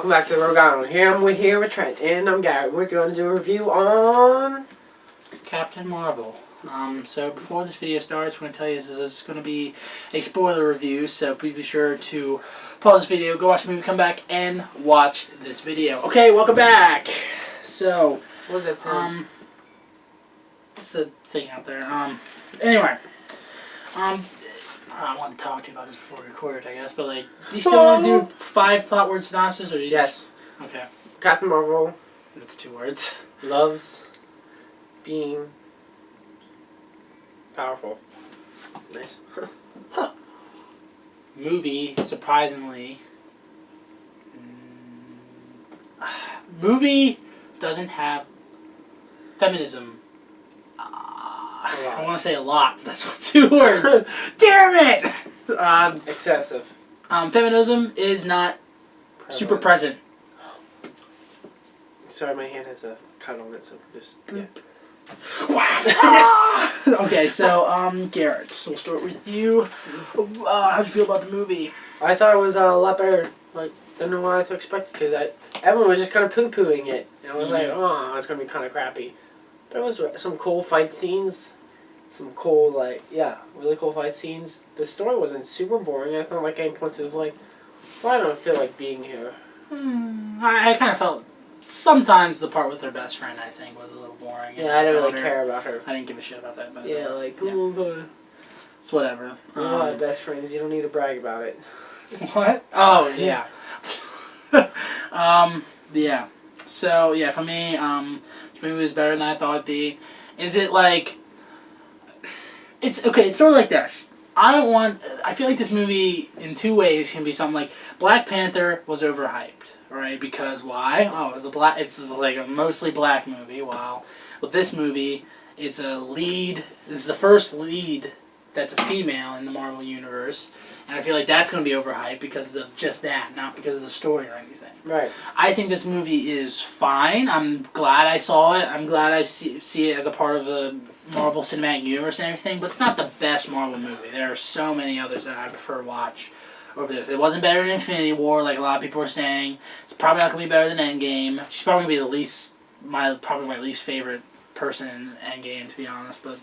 welcome back to the Rogue Island. Here with Trent, and I'm Gary. We're going to do a review on Captain Marvel. So before this video starts, we're going to tell you this is going to be a spoiler review, so please be sure to pause this video, go watch the movie, come back, and watch this video. Okay, welcome back! So, what was that sound? It's the thing out there. Anyway, I wanted to talk to you about this before we recorded, I guess, but like, do you still want to do 5 plot word synopsis, or do you Yes. Just... Okay. Captain Marvel That's 2 words. loves being powerful. Nice. Movie, surprisingly, movie doesn't have feminism. I want to say a lot, but that's what 2 words. Damn it! Excessive. Feminism is not super present. Sorry, my hand has a cut on it, so just, yeah. Okay, so, Garrett, so we'll start with you. How'd you feel about the movie? I thought it was a lot better. Like, didn't know what to expect, because everyone was just kind of poo-pooing it. And I was like, oh, it's going to be kind of crappy. But it was some cool fight scenes. Some cool, like, yeah, really cool fight scenes. The story wasn't super boring. I thought, like, any points it was like, well, I don't feel like being here. I kind of felt sometimes the part with her best friend, I think, was a little boring. Yeah, I didn't really care about her. I didn't give a shit about that. But Yeah, like, it's whatever. Best friends, you don't need to brag about it. What? Oh, yeah. Yeah. So, yeah, for me, this movie was better than I thought it'd be. Is it like... It's, okay, it's sort of like this. I feel like this movie, in 2 ways, can be something like Black Panther was overhyped, right? Because why? Oh, it's like a mostly black movie, while with this movie, it's a lead, this is the first lead that's a female in the Marvel Universe, and I feel like that's going to be overhyped because of just that, not because of the story or anything. Right. I think this movie is fine. I'm glad I saw it. I'm glad I see it as a part of the Marvel Cinematic Universe and everything, but it's not the best Marvel movie. There are so many others that I prefer to watch over this. It wasn't better than Infinity War, like a lot of people were saying. It's probably not going to be better than Endgame. She's probably going to be probably my least favorite person in Endgame, to be honest, but,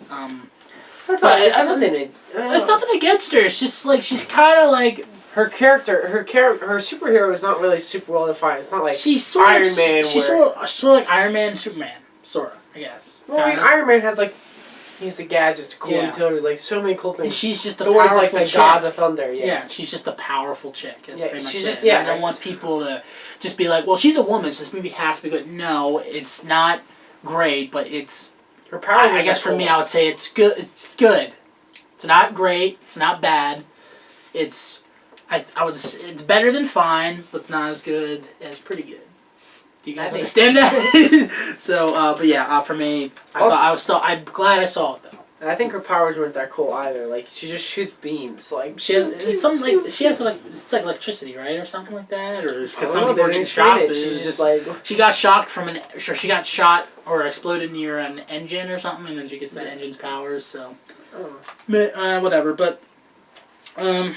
That's but nothing. It's nothing against her. It's just, like, she's kind of, like... Her superhero is not really super well defined. It's not like Iron Man. She's sort of like Iron Man and Superman, sort of, I guess. Well, I mean, Iron Man has like, he's the gadgets, cool utilities, like so many cool things. And she's just a Thor's powerful like the chick. god of thunder. Yeah, she's just a powerful chick. That's pretty much she's it. just I don't want people to just be like, well, she's a woman, so this movie has to be good. No, it's not great, but it's. Her power. I guess for me, I would say it's good. It's good. It's not great. It's not bad. It's. It's better than fine, but it's not as good as pretty good. Do you guys understand that? So, but yeah, for me, I'm glad I saw it though. And I think her powers weren't that cool either. Like she just shoots beams. Like she has it's like electricity, right, or something like that, or because some people are getting shot. shocked. She's just like she got shocked from she got shot or exploded near an engine or something, and then she gets that engine's powers. So, whatever. But, okay,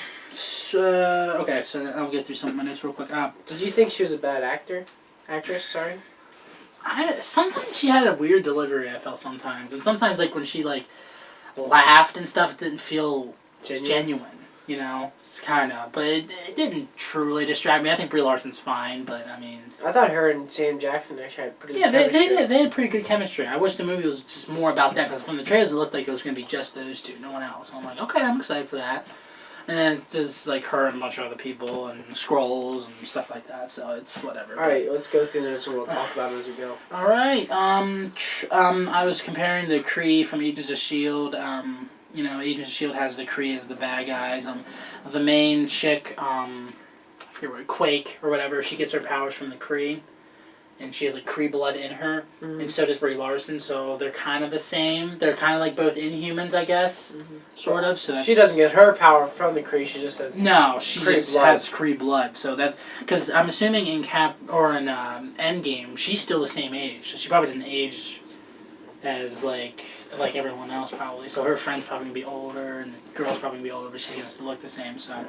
so I'll get through some of my notes real quick. Did you think she was a bad actress? Sorry. Sometimes she had a weird delivery. I felt sometimes, and sometimes like when she like laughed and stuff, it didn't feel genuine. You know, it's kind of, but it didn't truly distract me. I think Brie Larson's fine, but I mean, I thought her and Sam Jackson actually had pretty good chemistry. They had pretty good chemistry. I wish the movie was just more about that, because from the trailers it looked like it was going to be just those two, no one else. So I'm like, okay, I'm excited for that. And then it's just like her and a bunch of other people and scrolls and stuff like that. So it's whatever. Alright, let's go through this and we'll talk about it as we go. Alright, I was comparing the Kree from Agents of S.H.I.E.L.D. You know, Agents of S.H.I.E.L.D. has the Kree as the bad guys. The main chick, I forget what, Quake or whatever, she gets her powers from the Kree. And she has like Kree blood in her, and so does Brie Larson. So they're kind of the same. They're kind of like both Inhumans, I guess, sort of. So she doesn't get her power from the Kree. She just has she just has Kree blood. So that because I'm assuming in Endgame she's still the same age, so she probably doesn't age as like everyone else probably. So her friend's probably gonna be older, and the girl's probably gonna be older, but she's gonna still look the same. So,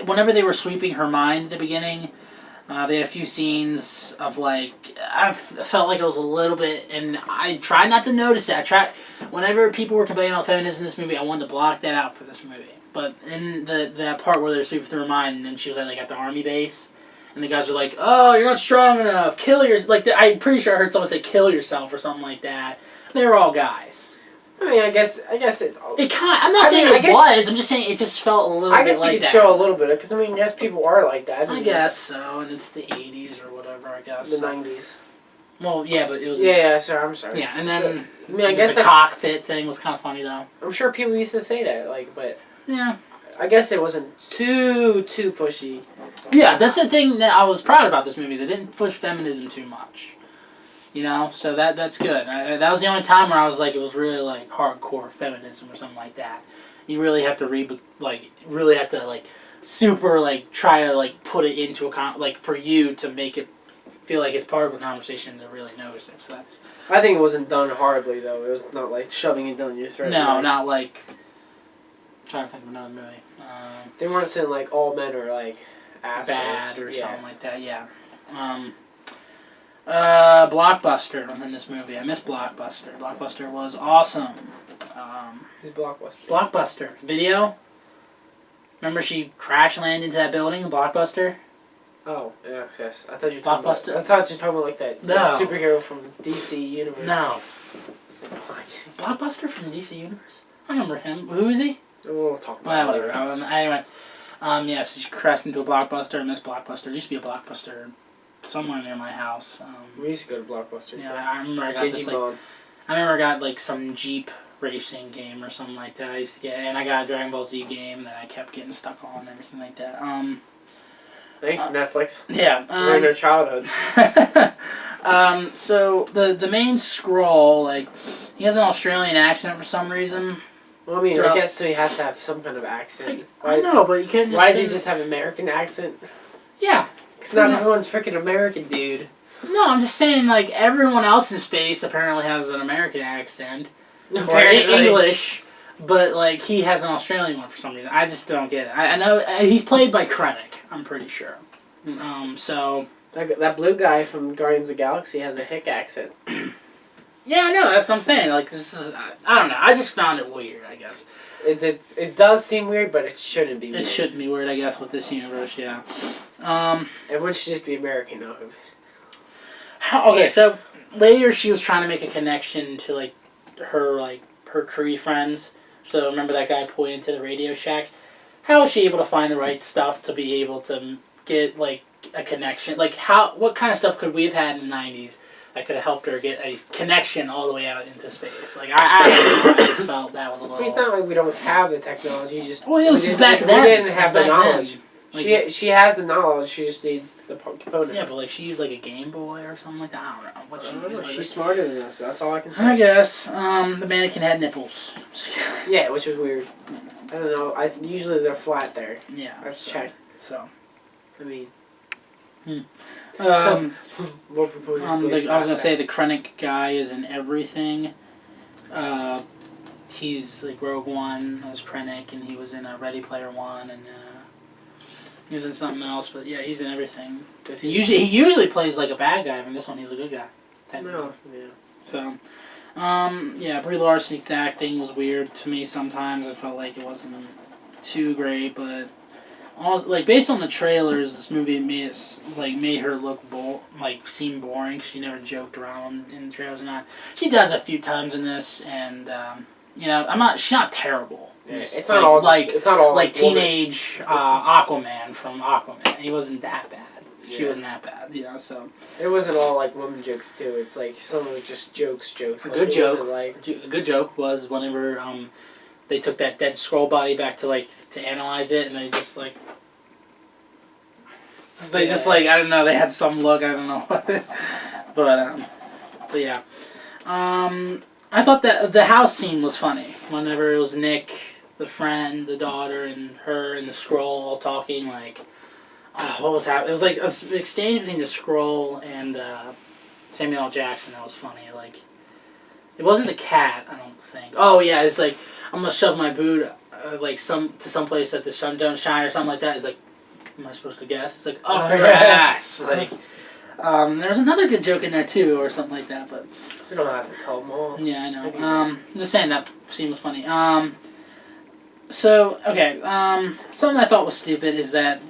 whenever they were sweeping her mind at the beginning, they had a few scenes of like I felt like it was a little bit, and I tried not to notice it. Whenever people were complaining about feminism in this movie, I wanted to block that out for this movie. But in that part where they're sweeping through her mind, and then she was like at the army base, and the guys are like, "Oh, you're not strong enough. Kill yourself." Like I'm pretty sure I heard someone say "kill yourself" or something like that. They were all guys. I mean, I guess it. It kind. I'm not saying it was. I'm just saying it just felt a little. I bit guess like you could that. show a little bit because I mean, I guess people are like that. I guess so, and it's the '80s or whatever. I guess the '90s. Well, yeah, but it was. Yeah. Sorry, I'm sorry. Yeah, and then I mean, I guess the cockpit thing was kind of funny though. I'm sure people used to say that, like, but yeah, I guess it wasn't too pushy. Yeah, that's the thing that I was proud about this movie is it didn't push feminism too much. You know, so that's good. That was the only time where I was like, it was really like hardcore feminism or something like that. You really have to super like try to like put it into like for you to make it feel like it's part of a conversation to really notice it. So that's. I think it wasn't done horribly though. It was not like shoving it down your throat. No, not like. I'm trying to think of another movie. They weren't saying like all men are like assholes. Bad or something like that. Yeah. Blockbuster in this movie. I miss Blockbuster. Blockbuster was awesome. Who's Blockbuster? Blockbuster. Video? Remember she crash landed into that building in Blockbuster? Oh, yeah, yes. I thought you were Blockbuster? I thought you were talking about like that superhero from DC Universe. No. It's like, Blockbuster from DC Universe? I remember him. Who is he? We'll talk about it. Whatever. Anyway. Yeah, so she crashed into a Blockbuster. I miss Blockbuster. There used to be a Blockbuster somewhere near my house. We used to go to Blockbuster. Yeah, I remember I got this like. I remember I got like some Jeep racing game or something like that. I used to get, and I got a Dragon Ball Z game that I kept getting stuck on and everything like that. Thanks, Netflix. Yeah. We're in our childhood. So the main Skrull, like, he has an Australian accent for some reason. Well, I mean, I guess so he has to have some kind of accent. I know, but you can't just... Why does he just have an American accent? Yeah. Because not everyone's freaking American, dude. No, I'm just saying, like, everyone else in space apparently has an American accent. Or English, but, like, he has an Australian one for some reason. I just don't get it. I know he's played by Krennic, I'm pretty sure. So... That blue guy from Guardians of the Galaxy has a hick accent. Yeah, I know. That's what I'm saying. Like, this is... I don't know. I just found it weird, I guess. It does seem weird, but it shouldn't be weird. It shouldn't be weird, I guess, with this universe, yeah. Everyone should just be American now. Okay, so later she was trying to make a connection to, like, her Kree friends. So remember that guy pointed to the Radio Shack? How was she able to find the right stuff to be able to get, like, a connection? Like, what kind of stuff could we have had in the 90s that could have helped her get a connection all the way out into space? Like, I just felt that was a little... It's not like we don't have the technology, just... Well, it was back then. We didn't have the knowledge. Like, she has the knowledge, she just needs the components. Yeah, but, like, she used, like, a Game Boy or something like that. I don't know what she used. She's smarter than us, that's all I can say. I guess. The mannequin had nipples. Yeah, which was weird. I don't know. Usually they're flat there. Yeah. I've checked. So. I mean... I was gonna say the Krennic guy is in everything. He's like Rogue One as Krennic, and he was in Ready Player One, and he was in something else. But yeah, he's in everything. He usually plays like a bad guy, and this one he was a good guy. No, yeah. So, yeah, Brie Larson's acting was weird to me sometimes. I felt like it wasn't too great, but. Also, like, based on the trailers, this movie made her look seem boring. She never joked around in the trailers or not. She does a few times in this, and you know, she's not terrible. Yeah, it's not all like teenage Aquaman from Aquaman. He wasn't that bad. She wasn't that bad, you know. So it wasn't all like woman jokes too. It's like some of it just jokes. A good joke. A good joke was whenever they took that dead Skrull body back to analyze it, and they just I don't know, they had some look, I don't know what. but yeah. I thought that the house scene was funny. Whenever it was Nick, the friend, the daughter, and her and the Skrull all talking, like, what was happening? It was like an exchange between the Skrull and Samuel L. Jackson that was funny. Like, It wasn't the cat, I don't think. Oh yeah, it's like I'm gonna shove my boot like some place that the sun don't shine or something like that. It's like, am I supposed to guess? It's like up your ass. Like, there's another good joke in there too, or something like that. But We don't have to tell them all. yeah, I know. Just saying that scene was funny. So okay, something I thought was stupid is that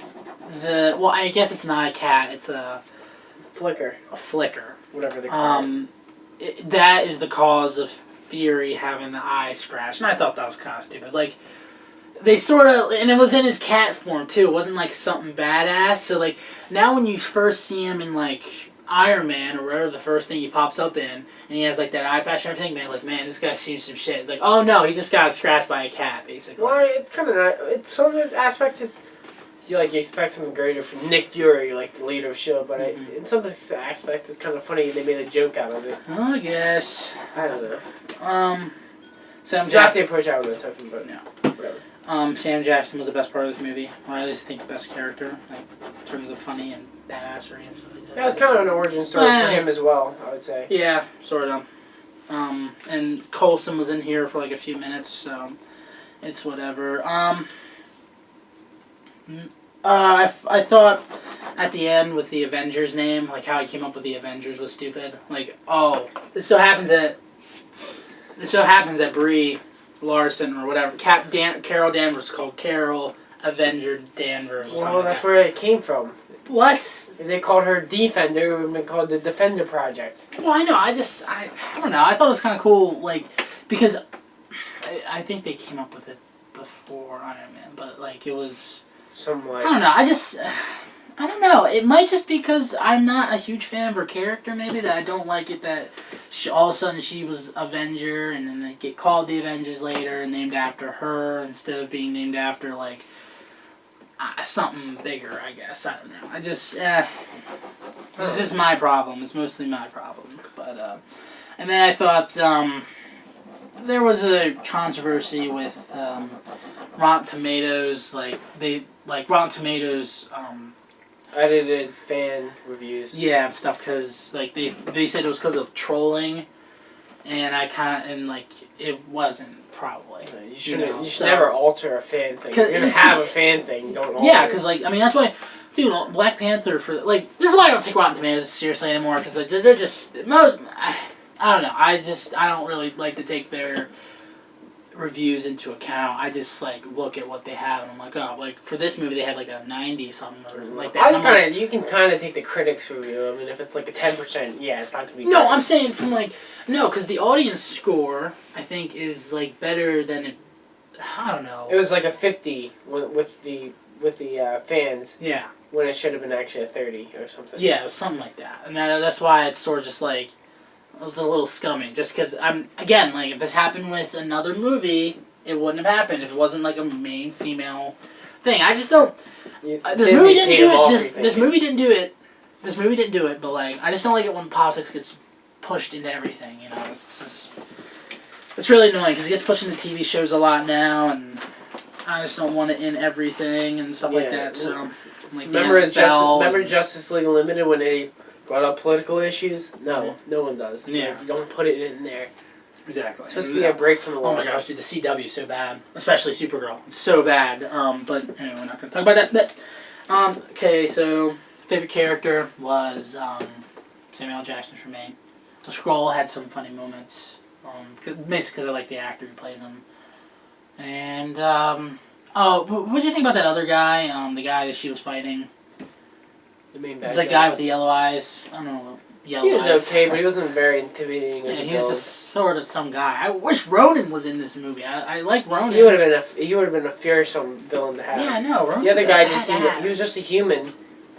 I guess it's not a cat. It's a Flicker. flicker. Whatever they call it. That is the cause of Fury having the eye scratched, and I thought that was kind of stupid. Like, they sort of, and it was in his cat form too. It wasn't like something badass. So like now when you first see him in like Iron Man or whatever the first thing he pops up in, and he has like that eye patch and everything, man, like man, this guy's seen some shit. It's like, oh no, he just got scratched by a cat, basically. Well, it's kind of not. It's some aspects. It's you expect something greater from Nick Fury, like the leader of S.H.I.E.L.D., but in some aspects, it's kind of funny they made a joke out of it. Oh, I guess. I don't know. Sam Not Jackson. the approach I would have taken, but No. whatever. Sam Jackson was the best part of this movie. Or I at least think the best character, like in terms of funny and badassery and stuff like that. Yeah, it's kind of an origin story for him as well, I would say. Yeah, sort of. And Coulson was in here for like a few minutes, so it's whatever. I thought at the end with the Avengers name, like how he came up with the Avengers was stupid. Like, oh, it so happens that Brie Larson or whatever, Carol Danvers is called Carol Avenger Danvers. Or Well, that's where it came from. What? If they called her Defender, it would have been called the Defender Project. Well, I know. I don't know. I thought it was kind of cool, like, because I think they came up with it before Iron Man, but like it was. Somewhat. I don't know. I don't know. It might just because I'm not a huge fan of her character, maybe, that I don't like it that all of a sudden she was Avenger and then they get called the Avengers later and named after her instead of being named after, like, something bigger, I guess. I don't know. I just, this is my problem. It's mostly my problem. But, and then I thought, there was a controversy with, Rotten Tomatoes, Rotten Tomatoes, Edited fan reviews. yeah, and stuff, because, like, they said it was because of trolling, and it wasn't, probably. You should never alter a fan thing. You're gonna have a fan thing, don't alter yeah, it. because, like, I mean, that's why, dude, Black Panther, this is why I don't take Rotten Tomatoes seriously anymore, because they're just, I don't know, I don't really like to take their reviews into account. I just look at what they have and I'm like, oh, like for this movie they had like a 90 something or like that. You can kind of take the critics review. I mean, if it's like a 10%, yeah, it's not gonna be. No, bad. I'm saying from because the audience score I think is better than it. I don't know. It was like a 50 with the fans. Yeah. When it should have been actually a 30 or something. Yeah, it was something like that, and that's why it's sort of just like. It was a little scummy, just because if this happened with another movie, it wouldn't have happened if it wasn't like a main female thing. I just don't. This movie didn't do it. This movie didn't do it. This movie didn't do it. But I just don't like it when politics gets pushed into everything. You know, it's really annoying because it gets pushed into TV shows a lot now, and I just don't want it in everything and stuff like that. So, remember Justice League Unlimited when they brought up political issues? No, no one does. Yeah. You don't put it in there. Exactly. It's supposed to be a break from the world. Oh my gosh, dude, the CW is so bad. Especially Supergirl. It's so bad. But anyway, we're not going to talk about that. Okay, so favorite character was Samuel L. Jackson for me. The Skrull had some funny moments. Basically because I like the actor who plays him. And, what did you think about that other guy? The guy that she was fighting? The main bad guy with the yellow eyes. I don't know. Yellow eyes. He was okay, but he wasn't very intimidating as a he was villain. just sort of some guy. I wish Ronan was in this movie. I like Ronan. He would have been a fearsome villain to have. Yeah, I know. Ronan's the other guy he was just a human,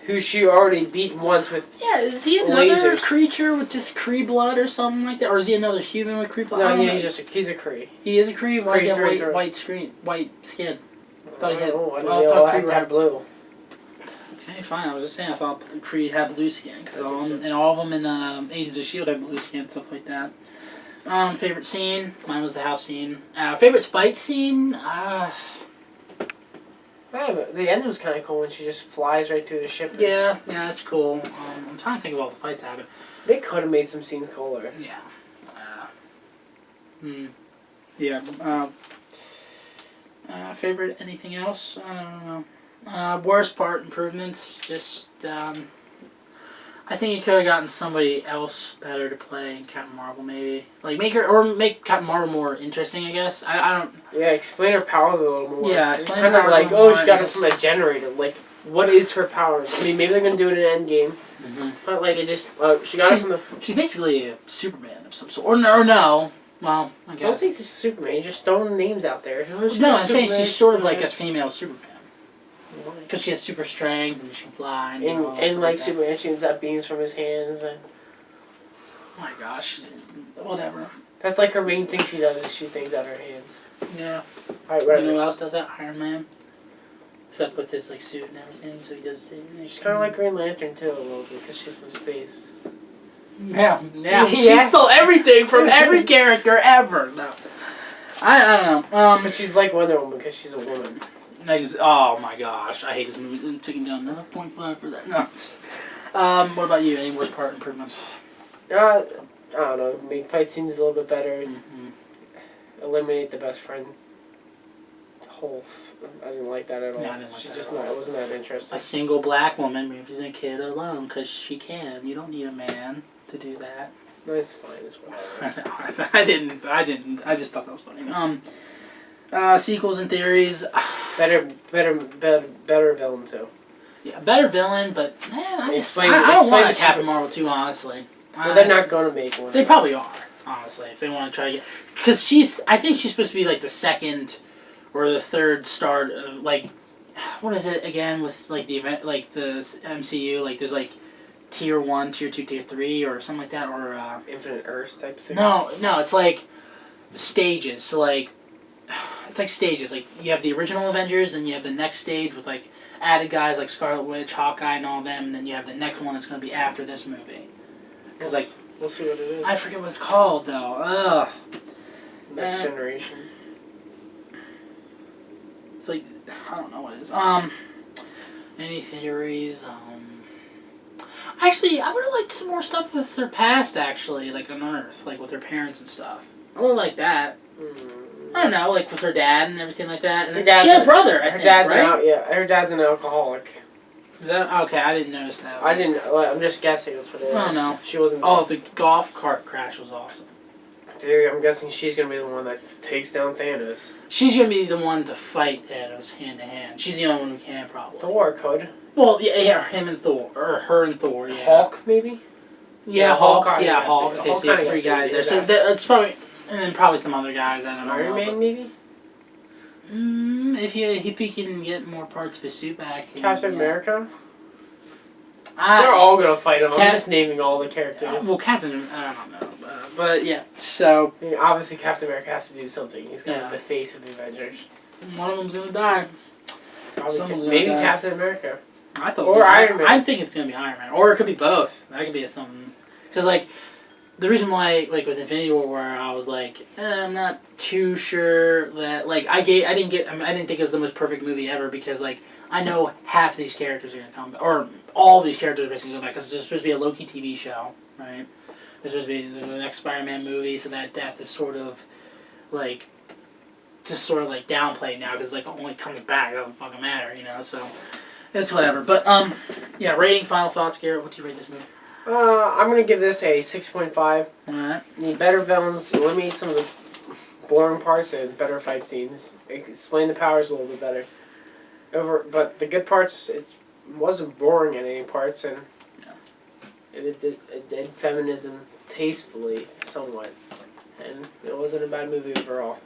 who she already beat once with. Yeah, is he another creature with just Kree blood or something like that, or is he another human with Kree blood? No, he's a Kree. He is a Kree. Why does he have white skin? I thought he had. I thought Kree had blue. Okay, fine. I was just saying. I thought Kree had blue skin because all of them in Agents of S.H.I.E.L.D. have blue skin, stuff like that. Favorite scene? Mine was the house scene. Favorite fight scene? The ending was kind of cool when she just flies right through the ship. Yeah, that's cool. I'm trying to think of all the fights that happened. They could have made some scenes cooler. Yeah. Yeah. Favorite anything else? I don't know. Worst part improvements. Just I think you could have gotten somebody else better to play Captain Marvel, maybe. Like make Captain Marvel more interesting. I guess. I don't. Yeah, explain her powers a little more. Yeah, It's explain kind her of powers a like, little oh, more she got and it from a generator. Like, what is her powers? I mean, maybe they're gonna do it in Endgame, but like, it just she got it from the. She's basically a Superman of some sort. Or no. Well, I I don't guess. think she's Superman. You're just throwing names out there. No, I'm saying she's sort of like a Superman. female Superman. Because she has super strength and she can fly. And, And, all that stuff like that. Superman shoots out beams from his hands. And Oh my gosh. Whatever. that's like her main thing she does is shoot things out her hands. Yeah. Alright, You right. know who else does that? Iron Man. Except with his like suit and everything, so he does. She's kind of like Green Lantern too a little bit because she's from space. Yeah. Yeah. She stole everything from every character ever. No. I don't know. But she's like Wonder Woman because she's a woman. Oh my gosh, I hate this movie. I'm taking down another 0.5 for that. No. What about you? Any worst part improvements? I don't know. Make fight scenes a little bit better. Mm-hmm. Eliminate the best friend. I didn't like that at all. No, I didn't like she that just at all. not. It wasn't that A interesting. single black woman raising a kid alone because she can. You don't need a man to do that. No, it's fine. It's whatever. I didn't. I just thought that was funny. Sequels and theories. Better villain too. Yeah, better villain, but man, I Explain- don't want a explain Captain Marvel 2, honestly. Well, they're not gonna make one. They probably are, honestly, if they want to try to get. Because I think she's supposed to be like the second or the third star. Like, what is it again with like the event, like the MCU? Like, there's like tier 1, tier 2, tier 3, or something like that, or Infinite Earths type of thing. no, it's like stages. So like, it's like stages. Like you have the original Avengers, then you have the next stage with like added guys like Scarlet Witch, Hawkeye, and all them, and then you have the next one that's gonna be after this movie. Because like, we'll see what it is. I forget what it's called though. Ugh. Next Generation. It's like, I don't know what it is. Any theories? Actually, I would have liked some more stuff with her past. Actually, like on Earth, like with her parents and stuff. I would have liked that. I don't know, like with her dad and everything like that. And she had a brother. I think, right? Her dad's an alcoholic. Is that okay? I didn't notice that. I didn't. I'm just guessing. That's what it is. Oh, no. She wasn't. Oh, the golf cart crash was awesome. I'm guessing she's gonna be the one that takes down Thanos. She's gonna be the one to fight Thanos hand to hand. She's the only one who can probably. Thor could. Well, yeah, him and Thor, or her and Thor. Yeah. Hulk maybe. Yeah, Hulk. Yeah, Hulk. Okay, Hulk so you have kinda 3 got guys there. beat So up. it's probably, and then probably some other guys. I don't know. Iron Man maybe. If he can get more parts of his suit back. Captain America. They're I, all gonna fight him. I'm Cap- just naming all the characters. well, Captain. I don't know, but yeah. So I mean, obviously, Captain America has to do something. He's gonna Yeah. be the face of the Avengers. one of them's gonna die. Probably Someone's gonna maybe die. Captain America. I thought. Or Iron Man. I'm thinking it's gonna be Iron Man, or it could be both. That could be something. Because like, the reason why like with Infinity War, where I was like, I'm not too sure that like I didn't think it was the most perfect movie ever because like I know half these characters are gonna come back, or all these characters are basically going back because it's supposed to be a Loki TV show, right? There's the next Spider-Man movie, so that death is sort of like downplayed now because like it only comes back. It doesn't fucking matter, you know. So it's whatever. But yeah. Rating, final thoughts, Garrett. What do you rate this movie? I'm gonna give this a 6.5. All right. Need better villains. Eliminate some of the boring parts and better fight scenes. Explain the powers a little bit better. But the good parts, it wasn't boring in any parts, and it did feminism tastefully, somewhat, and it wasn't a bad movie overall.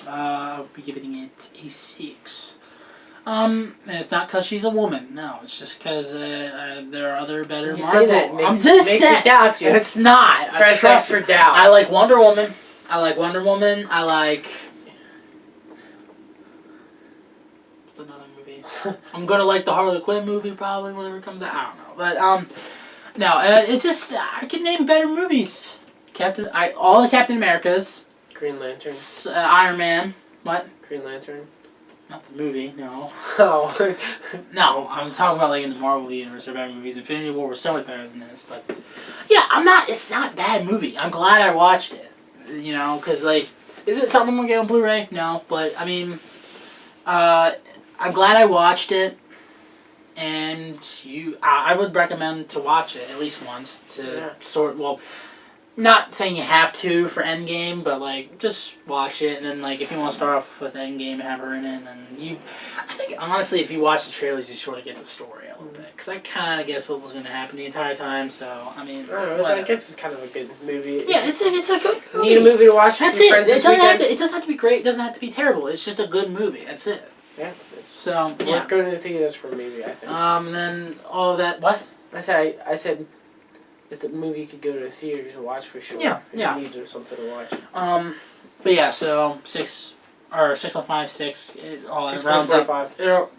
I'll be giving it a 6. And it's not because she's a woman. No, it's just because there are other better You Marvel. say that I'm makes just me saying. doubt you. It's not. Press X Trust for me. doubt. I like Wonder Woman. I like. What's another movie? I'm gonna like the Harley Quinn movie probably whenever it comes out. I don't know, but no. It's just I can name better movies. All the Captain Americas. Green Lantern. Iron Man. What? Green Lantern. Not the movie. No. Oh. No, I'm talking about like in the Marvel universe or better movies. Infinity War was so much better than this, but yeah, I'm not. It's not a bad movie. I'm glad I watched it. You know, because like, is it something I'm gonna get on Blu-ray? No, but I mean, I'm glad I watched it, and I would recommend to watch it at least once to not saying you have to for Endgame, but like just watch it, and then like if you want to start off with Endgame and have her in it, then I think honestly if you watch the trailers, you sort of get the story a little bit, because I kind of guess what was going to happen the entire time. So I mean, I guess it's kind of a good movie. Yeah, it's a good movie. Need a movie to watch. That's with it. friends It this doesn't have weekend? to. It doesn't have to be great. It doesn't have to be terrible. It's just a good movie. That's it. Yeah. So yeah. Worth going to the theaters for a movie, I think. And then all that. What? I said it's a movie you could go to the theaters and watch for sure. Yeah, if yeah. You need something to watch. But yeah. So 6.5, 6. All that rounds 6.45. up.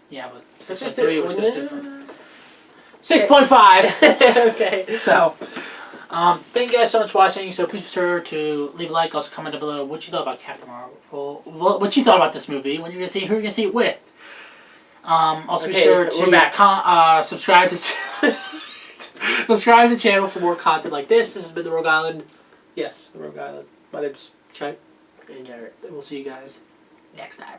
Yeah, but It's just 6.3 was good. 6.5. Okay. So, thank you guys so much for watching. So please be sure to leave a like. Also comment down below what you thought about Captain Marvel. What you thought about this movie. When you're gonna see, who you're gonna see it with. Also be sure to subscribe to subscribe to the channel for more content like this. This has been the Rogue Island. Yes, the Rogue Island. My name's Chad. And Garrett. We'll see you guys next time.